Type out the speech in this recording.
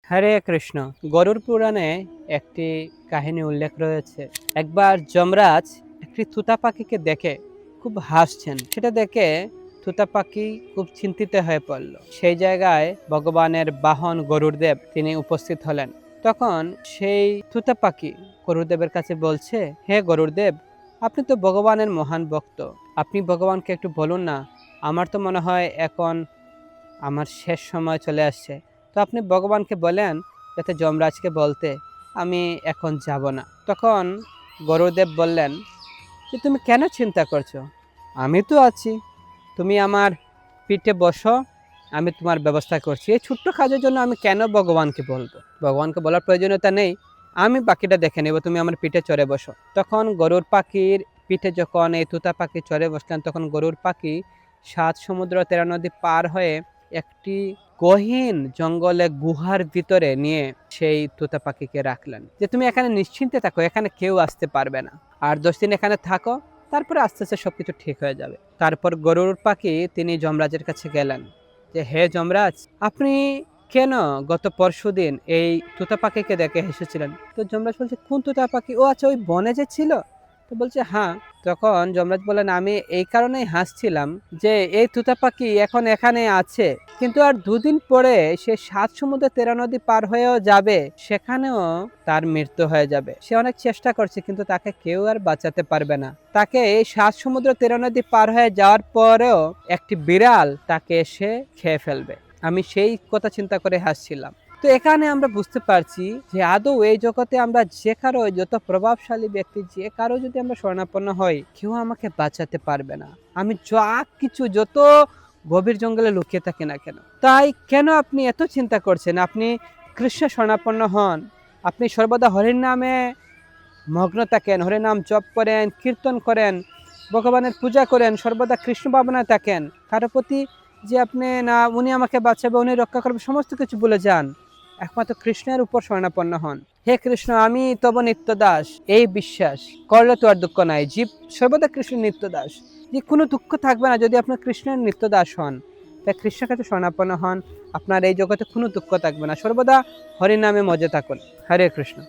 হরে কৃষ্ণ। গরুড় পুরাণে একটি কাহিনী উল্লেখ রয়েছে। একবার যমরাজ একটি তুতা পাখিকে দেখে খুব হাসছেন। সেটা দেখে তুতা পাখি খুব চিন্তিত হয়ে পড়ল। সেই জায়গায় ভগবানের বাহন গরুড়দেব তিনি উপস্থিত হলেন। তখন সেই তুতা পাখি গরুড়দেবের কাছে বলছে, হে গরুড়দেব, আপনি তো ভগবানের মহান ভক্ত, আপনি ভগবানকে একটু বলুন না, আমার তো মনে হয় এখন আমার শেষ সময় চলে আসছে। তো আপনি ভগবানকে বলেন যাতে যমরাজকে বলতে আমি এখন যাব না। তখন গরুদেব বললেন যে তুমি কেন চিন্তা করছো, আমি তো আছি, তুমি আমার পিঠে বসো, আমি তোমার ব্যবস্থা করছি। এই ছোট্ট কাজের জন্য আমি কেন ভগবানকে বলবো? ভগবানকে বলার প্রয়োজনীয়তা নেই, আমি বাকিটা দেখে নেব, তুমি আমার পিঠে চড়ে বসো। তখন গরুর পাখির পিঠে যখন এই তুতা পাখি চড়ে বসলেন, তখন গরুর পাখি 7 সমুদ্র 13 নদী পার হয়ে একটি গহীন জঙ্গলে গুহার ভিতরে নিয়ে সেই তোতা পাখিকে রাখলেন যে তুমি এখানে নিশ্চিন্তে থাকো, এখানে কেউ আসতে পারবে না, আর 10 দিন এখানে থাকো, তারপরে আস্তে আস্তে সবকিছু ঠিক হয়ে যাবে। তারপর গরুর পাখি তিনি যমরাজের কাছে গেলেন যে হে যমরাজ, আপনি কেন গত পরশুদিন এই তোতা পাখিকে দেখে হেসেছিলেন? তো যমরাজ বলছে কোন তোতা পাখি? ও আচ্ছা, ওই বনে যে ছিল। তো বলছে হ্যাঁ। তখন যমরাজ বলেন আমি এই কারণেই হাসছিলাম যে এই তুতা পাখি এখন এখানে আছে, কিন্তু আর 2 দিন পরে সে 7 সমুদ্র 13 নদী পার হয়েও যাবে, সেখানেও তার মৃত্যু হয়ে যাবে। সে অনেক চেষ্টা করছে কিন্তু তাকে কেউ আর বাঁচাতে পারবে না। তাকে এই 7 সমুদ্র 13 নদী পার হয়ে যাওয়ার পরেও একটি বিড়াল তাকে এসে খেয়ে ফেলবে। আমি সেই কথা চিন্তা করে হাসছিলাম। তো এখানে আমরা বুঝতে পারছি যে আদৌ এই জগতে আমরা যে কারো, যত প্রভাবশালী ব্যক্তি, যে কারো যদি আমরা শরণাপন্ন হই, কেউ আমাকে বাঁচাতে পারবে না। আমি যা কিছু যত গভীর জঙ্গলে লুকিয়ে থাকি না কেন। তাই কেন আপনি এত চিন্তা করছেন? আপনি কৃষ্ণ শরণাপন্ন হন, আপনি সর্বদা হরির নামে মগ্ন থাকেন, হরির নাম জপ করেন, কীর্তন করেন, ভগবানের পূজা করেন, সর্বদা কৃষ্ণ ভাবনায় থাকেন। কারো প্রতি যে আপনি না উনি আমাকে বাঁচাবে, উনি রক্ষা করবে, সমস্ত কিছু ভুলে যান, একমাত্র কৃষ্ণের উপর শরণাপন্ন হন। হে কৃষ্ণ, আমি তব নিত্য দাস, এই বিশ্বাস করলে তো আর দুঃখ নাই। জীব সর্বদা কৃষ্ণের নিত্য দাস, যে কোনো দুঃখ থাকবে না যদি আপনার কৃষ্ণের নিত্য দাস হন। তাই কৃষ্ণের কাছে শরণাপন্ন হন, আপনার এই জগতে কোনো দুঃখ থাকবে না, সর্বদা হরির নামে মজে থাকুন। হরে কৃষ্ণ।